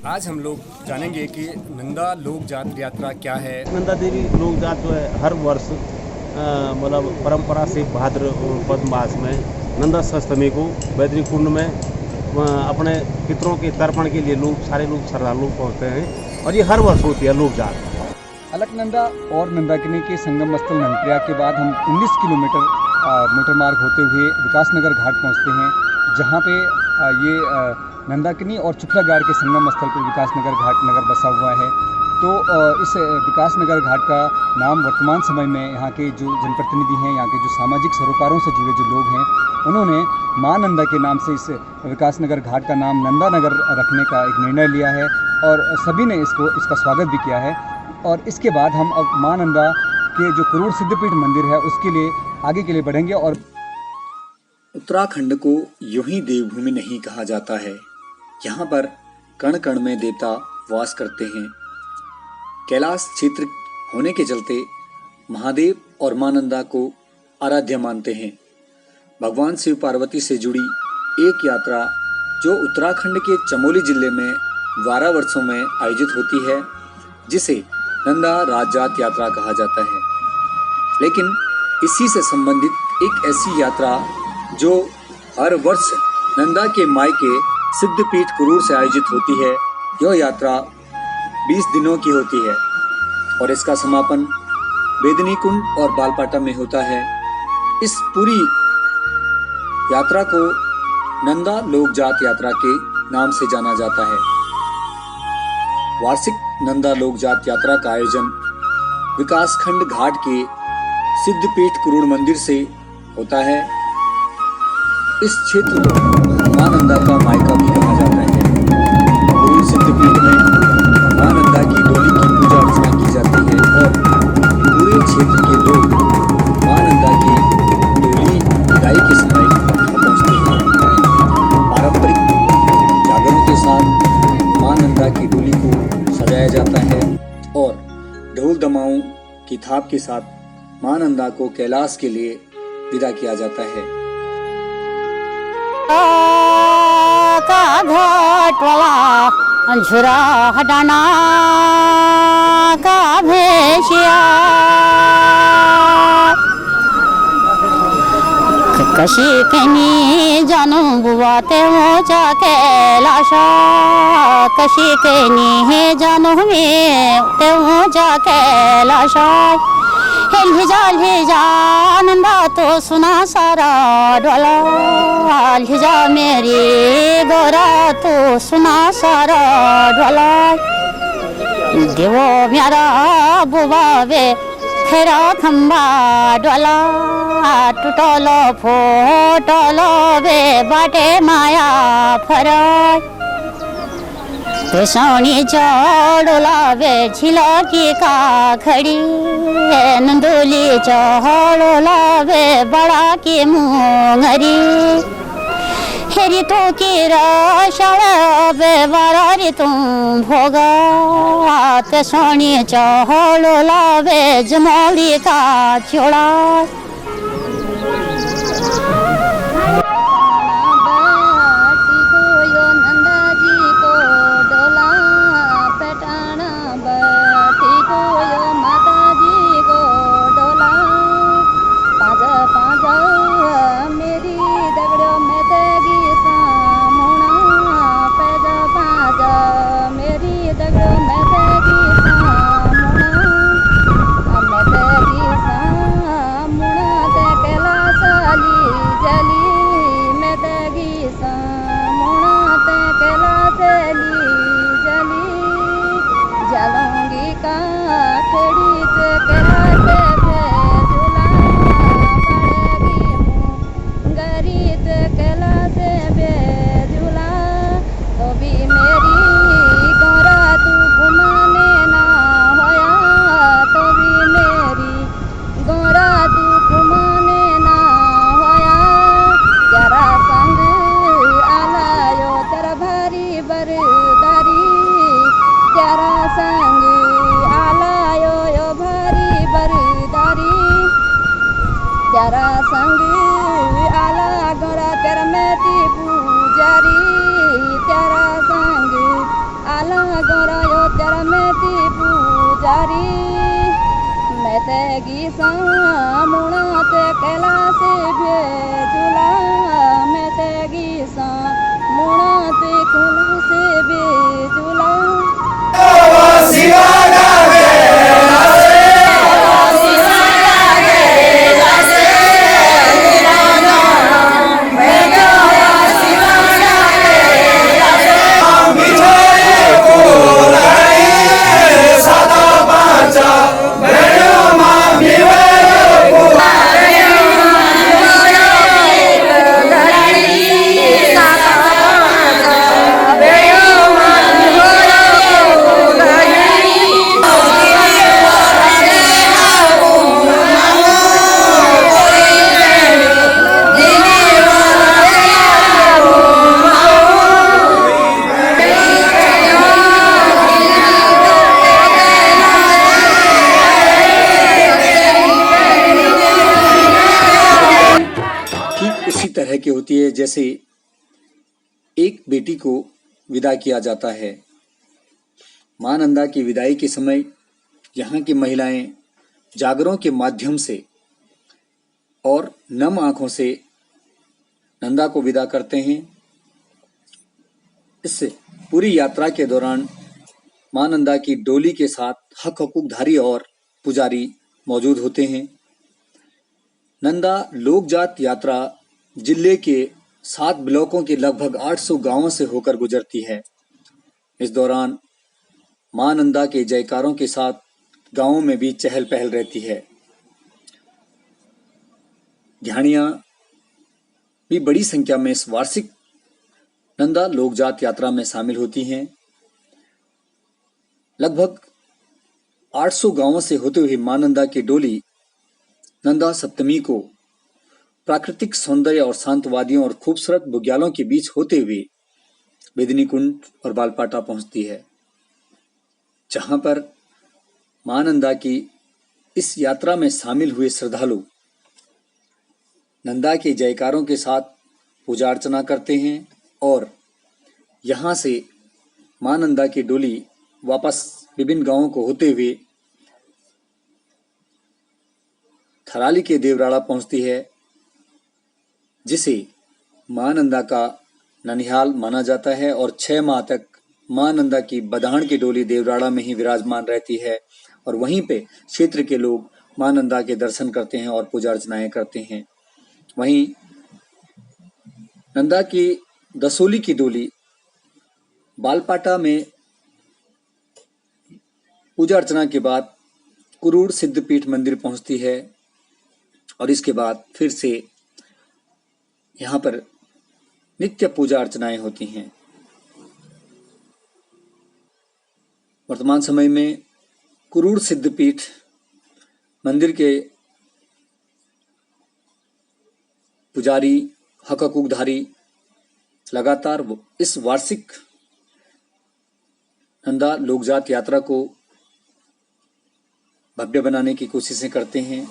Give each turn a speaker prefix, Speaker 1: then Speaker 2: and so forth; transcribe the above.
Speaker 1: आज हम लोग जानेंगे कि नंदा लोक जात यात्रा क्या है।
Speaker 2: नंदा देवी लोक जात जो है हर वर्ष मतलब परंपरा से भाद्रपद मास में नंदा अष्टमी को बैतरी कुंड में अपने पितरों के तर्पण के लिए सारे लोग श्रद्धालु पहुँचते हैं और ये हर वर्ष होती है लोक जात।
Speaker 3: अलकनंदा और नंदाकिनी के संगम स्थल नंदप्रयाग के बाद हम 19 किलोमीटर मोटर मार्ग होते हुए विकासनगर घाट पहुंचते हैं, जहां पे ये नंदाकिनी और चुफलागाड़ के संगम स्थल पर विकासनगर घाट नगर बसा हुआ है। तो इस विकासनगर घाट का नाम वर्तमान समय में यहाँ के जो जनप्रतिनिधि हैं, यहाँ के जो सामाजिक सरोकारों से जुड़े जो लोग हैं, उन्होंने माँ नंदा के नाम से इस विकासनगर घाट का नाम नंदा नगर रखने का एक निर्णय लिया है और सभी ने इसका स्वागत भी किया है। और इसके बाद हम अब माँ नंदा के जो क्रूर सिद्धपीठ मंदिर है उसके लिए आगे के लिए बढ़ेंगे। और
Speaker 4: उत्तराखंड को यूं ही देवभूमि नहीं कहा जाता है। यहाँ पर कण कण में देवता वास करते हैं। कैलाश क्षेत्र होने के चलते महादेव और माँ नंदा को आराध्य मानते हैं। भगवान शिव पार्वती से जुड़ी एक यात्रा जो उत्तराखंड के चमोली जिले में 12 वर्षों में आयोजित होती है, जिसे नंदा राजजात यात्रा कहा जाता है। लेकिन इसी से संबंधित एक ऐसी यात्रा जो हर वर्ष नंदा के मायके सिद्धपीठ कुरूर से आयोजित होती है, यह यात्रा 20 दिनों की होती है और इसका समापन बेदनी कुंड और बालपाटा में होता है। इस पूरी यात्रा को नंदा लोक जात यात्रा के नाम से जाना जाता है। वार्षिक नंदा लोक जात यात्रा का आयोजन विकासखंड घाट के सिद्धपीठ कुरूर मंदिर से होता है। इस क्षेत्र को माँ नंदा का मायका भी कहा जाता है। कुरूर सिद्धपीठ में माँ नंदा की डोली की पूजा अर्चना की जाती है और पूरे क्षेत्र के लोग माँ नंदा की डोली विदाई के समय पहुँचते हैं। पारंपरिक जागरणों के साथ माँ नंदा की डोली को सजाया जाता है और ढोल दमाऊं की थाप के साथ माँ नंदा को कैलाश के लिए विदा किया जाता है।
Speaker 5: का घाट वाला झुरा हटाना का भेषिया कशी कनी जानू बुआते हो जाके लाशा कशी कनी है जानू में ते हो जाके लाशा हिजा नंदा तो सुना सारा डोला हिजा मेरी गोरा तो सुना सारा डोला देवो म्यारा बुबा वे फेरा खंबा डोला टूटलो फोटलो वे बाटे माया फरा सोनी चढ़ोला वे झिला की का खड़ी नंदोली चढ़ोला वे बड़ा की मुंगरी हेरी तो की रशाला वे वारी तुम भोगा ते सोनी चढ़ोला वे जमोली का चोड़ा
Speaker 6: प्यारा संग आला गोरा तेरा मेती पुजारी तेरा संग आला तेगी सामुना ते कैलाश भेजुला मैं तेगी सामुना ते कैलाश भेजुला
Speaker 4: उसी तरह की होती है जैसे एक बेटी को विदा किया जाता है। मां नंदा की विदाई के समय यहाँ की महिलाएं जागरों के माध्यम से और नम आंखों से नंदा को विदा करते हैं। इस पूरी यात्रा के दौरान मां नंदा की डोली के साथ हक हकूकधारी और पुजारी मौजूद होते हैं। नंदा लोकजात यात्रा जिले के 7 ब्लॉकों के लगभग 800 गांवों से होकर गुजरती है। इस दौरान मां नंदा के जयकारों के साथ गांवों में भी चहल पहल रहती है। ध्यानियां भी बड़ी संख्या में इस वार्षिक नंदा लोकजात यात्रा में शामिल होती हैं। लगभग 800 गांवों से होते हुए मां नंदा की डोली नंदा सप्तमी को प्राकृतिक सौंदर्य और शांत वादियों और खूबसूरत बुग्यालों के बीच होते हुए बेदनी कुंड और बालपाटा पहुंचती है, जहां पर मां नंदा की इस यात्रा में शामिल हुए श्रद्धालु नंदा के जयकारों के साथ पूजा अर्चना करते हैं और यहां से मां नंदा की डोली वापस विभिन्न गांवों को होते हुए थराली के देवराड़ा पहुंचती है, जिसे मां नंदा का ननिहाल माना जाता है और 6 माह तक मां नंदा की बधान की डोली देवराड़ा में ही विराजमान रहती है और वहीं पे क्षेत्र के लोग मां नंदा के दर्शन करते हैं और पूजा अर्चनाएं करते हैं। वहीं नंदा की दसोली की डोली बालपाटा में पूजा अर्चना के बाद कुरूड़ सिद्धपीठ मंदिर पहुंचती है और इसके बाद फिर से यहाँ पर नित्य पूजा अर्चनाएं होती हैं। वर्तमान समय में कुरूड़ सिद्धपीठ मंदिर के पुजारी हक हकूकधारी लगातार इस वार्षिक नंदा लोकजात यात्रा को भव्य बनाने की कोशिशें करते हैं।